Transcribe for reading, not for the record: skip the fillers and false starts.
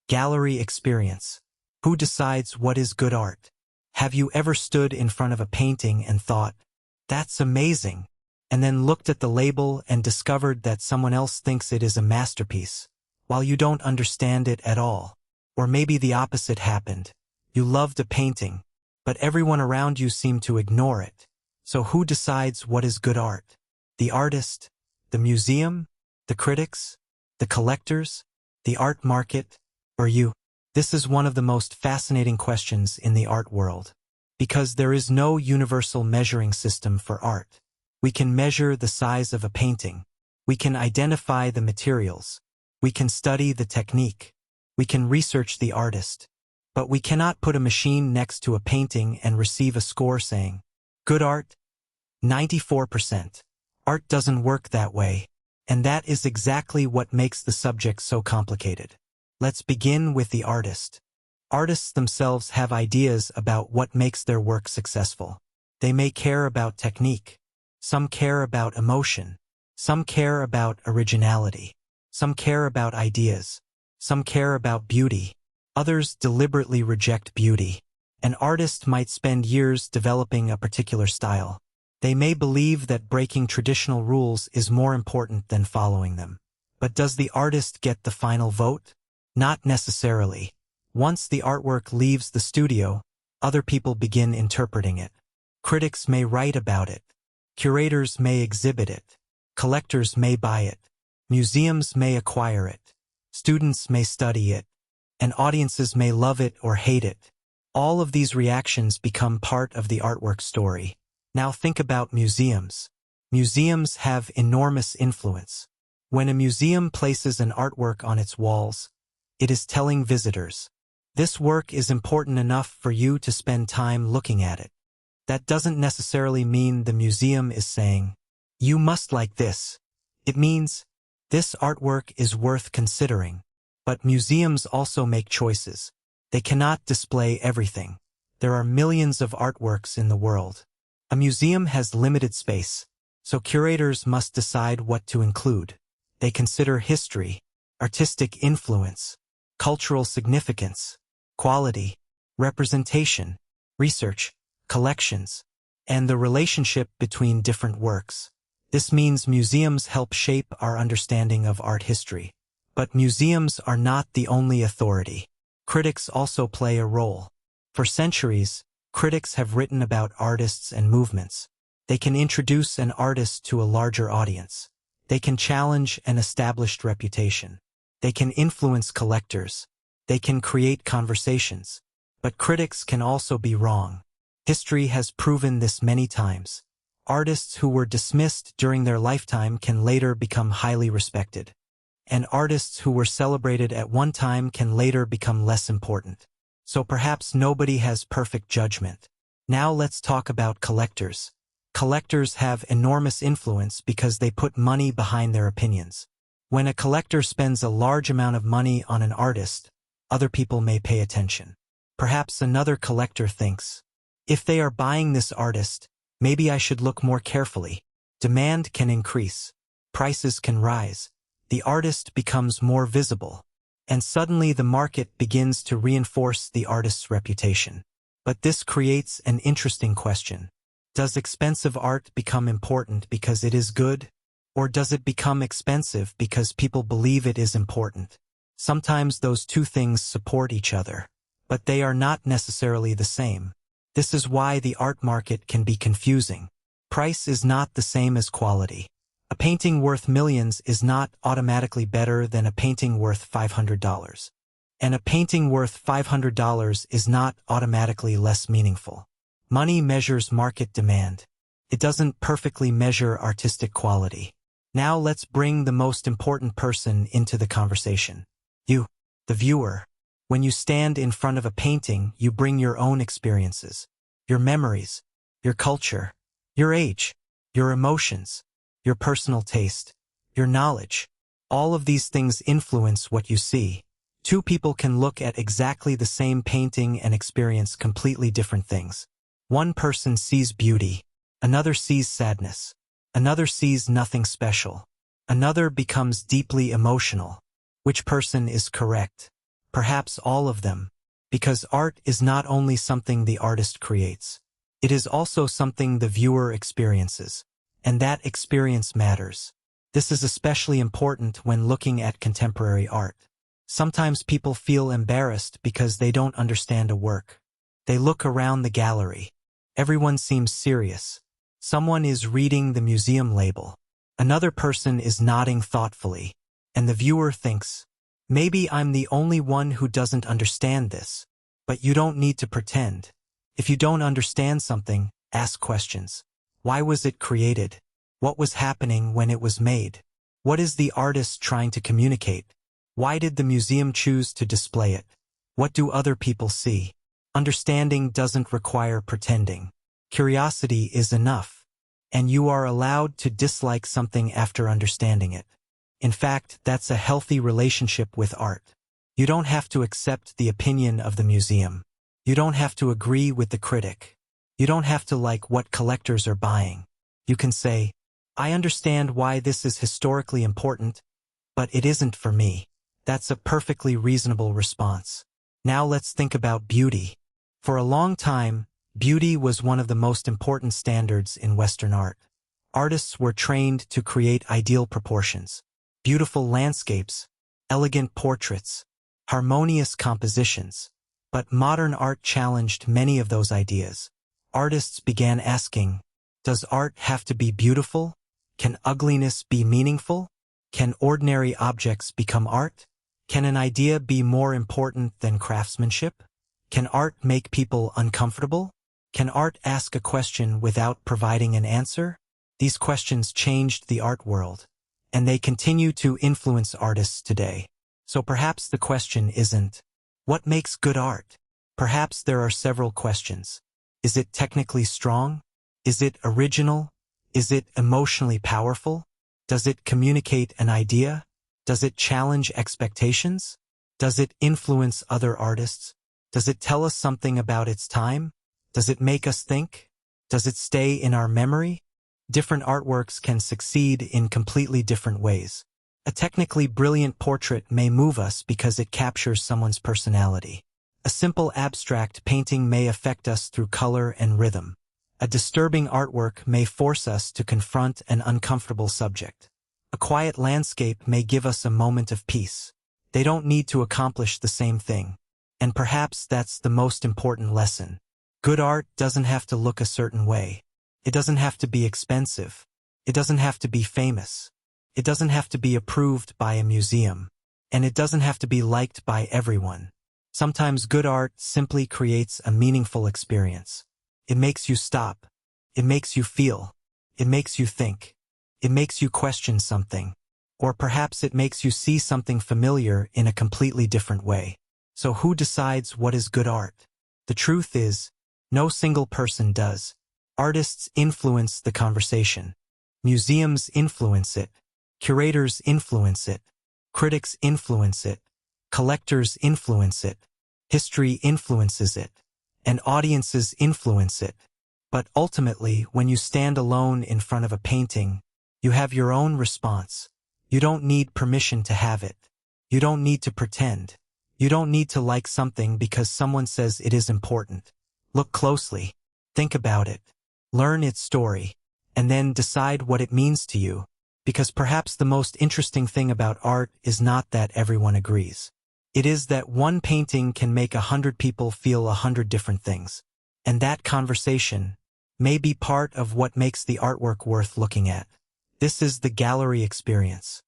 Gallery experience. Who decides what is good art? Have you ever stood in front of a painting and thought, "That's amazing," and then looked at the label and discovered that someone else thinks it is a masterpiece, while you don't understand it at all? Or maybe the opposite happened. You loved a painting, but everyone around you seemed to ignore it. So who decides what is good art? The artist? The museum? The critics? The collectors? The art market? Or you? This is one of the most fascinating questions in the art world, because there is no universal measuring system for art. We can measure the size of a painting. We can identify the materials. We can study the technique. We can research the artist. But we cannot put a machine next to a painting and receive a score saying, "Good art, 94%. Art doesn't work that way, and that is exactly what makes the subject so complicated. Let's begin with the artist. Artists themselves have ideas about what makes their work successful. They may care about technique. Some care about emotion. Some care about originality. Some care about ideas. Some care about beauty. Others deliberately reject beauty. An artist might spend years developing a particular style. They may believe that breaking traditional rules is more important than following them. But does the artist get the final vote? Not necessarily. Once the artwork leaves the studio, other people begin interpreting it. Critics may write about it. Curators may exhibit it. Collectors may buy it. Museums may acquire it. Students may study it. And audiences may love it or hate it. All of these reactions become part of the artwork story. Now think about museums. Museums have enormous influence. When a museum places an artwork on its walls, it is telling visitors, "This work is important enough for you to spend time looking at it." That doesn't necessarily mean the museum is saying, "You must like this." It means, "This artwork is worth considering." But museums also make choices. They cannot display everything. There are millions of artworks in the world. A museum has limited space, so curators must decide what to include. They consider history, artistic influence, cultural significance, quality, representation, research, collections, and the relationship between different works. This means museums help shape our understanding of art history. But museums are not the only authority. Critics also play a role. For centuries, critics have written about artists and movements. They can introduce an artist to a larger audience. They can challenge an established reputation. They can influence collectors. They can create conversations. But critics can also be wrong. History has proven this many times. Artists who were dismissed during their lifetime can later become highly respected. And artists who were celebrated at one time can later become less important. So perhaps nobody has perfect judgment. Now let's talk about collectors. Collectors have enormous influence because they put money behind their opinions. When a collector spends a large amount of money on an artist, other people may pay attention. Perhaps another collector thinks, "If they are buying this artist, maybe I should look more carefully." Demand can increase. Prices can rise. The artist becomes more visible. And suddenly the market begins to reinforce the artist's reputation. But this creates an interesting question. Does expensive art become important because it is good? Or does it become expensive because people believe it is important? Sometimes those two things support each other, but they are not necessarily the same. This is why the art market can be confusing. Price is not the same as quality. A painting worth millions is not automatically better than a painting worth $500. And a painting worth $500 is not automatically less meaningful. Money measures market demand. It doesn't perfectly measure artistic quality. Now let's bring the most important person into the conversation. You, the viewer. When you stand in front of a painting, you bring your own experiences, your memories, your culture, your age, your emotions, your personal taste, your knowledge. All of these things influence what you see. Two people can look at exactly the same painting and experience completely different things. One person sees beauty, another sees sadness, another sees nothing special, another becomes deeply emotional. Which person is correct? perhaps all of them, because art is not only something the artist creates. It is also something the viewer experiences, and that experience matters. This is especially important when looking at contemporary art. Sometimes people feel embarrassed because they don't understand a work. They look around the gallery. Everyone seems serious. Someone is reading the museum label. Another person is nodding thoughtfully, and the viewer thinks, maybe I'm the only one who doesn't understand this. But you don't need to pretend. If you don't understand something, ask questions. Why was it created? What was happening when it was made? What is the artist trying to communicate? Why did the museum choose to display it? What do other people see? Understanding doesn't require pretending. Curiosity is enough, and you are allowed to dislike something after understanding it. In fact, that's a healthy relationship with art. You don't have to accept the opinion of the museum. You don't have to agree with the critic. You don't have to like what collectors are buying. You can say, I understand why this is historically important, but it isn't for me. That's a perfectly reasonable response. Now let's think about beauty. For a long time, beauty was one of the most important standards in Western art. Artists were trained to create ideal proportions, beautiful landscapes, elegant portraits, harmonious compositions. But modern art challenged many of those ideas. Artists began asking, does art have to be beautiful? Can ugliness be meaningful? Can ordinary objects become art? Can an idea be more important than craftsmanship? Can art make people uncomfortable? Can art ask a question without providing an answer? These questions changed the art world, and they continue to influence artists today. So perhaps the question isn't, what makes good art? Perhaps there are several questions. Is it technically strong? Is it original? Is it emotionally powerful? Does it communicate an idea? Does it challenge expectations? Does it influence other artists? Does it tell us something about its time? Does it make us think? Does it stay in our memory? Different artworks can succeed in completely different ways. A technically brilliant portrait may move us because it captures someone's personality. A simple abstract painting may affect us through color and rhythm. A disturbing artwork may force us to confront an uncomfortable subject. A quiet landscape may give us a moment of peace. They don't need to accomplish the same thing. And perhaps that's the most important lesson. Good art doesn't have to look a certain way. It doesn't have to be expensive. It doesn't have to be famous. It doesn't have to be approved by a museum. And it doesn't have to be liked by everyone. Sometimes good art simply creates a meaningful experience. It makes you stop. It makes you feel. It makes you think. It makes you question something. Or perhaps it makes you see something familiar in a completely different way. So who decides what is good art? The truth is, no single person does. Artists influence the conversation. Museums influence it. Curators influence it. Critics influence it. Collectors influence it. History influences it. And audiences influence it. But ultimately, when you stand alone in front of a painting, you have your own response. You don't need permission to have it. You don't need to pretend. You don't need to like something because someone says it is important. Look closely. Think about it. Learn its story. And then decide what it means to you. Because perhaps the most interesting thing about art is not that everyone agrees. It is that one painting can make 100 people feel 100 different things. And that conversation may be part of what makes the artwork worth looking at. This is the gallery experience.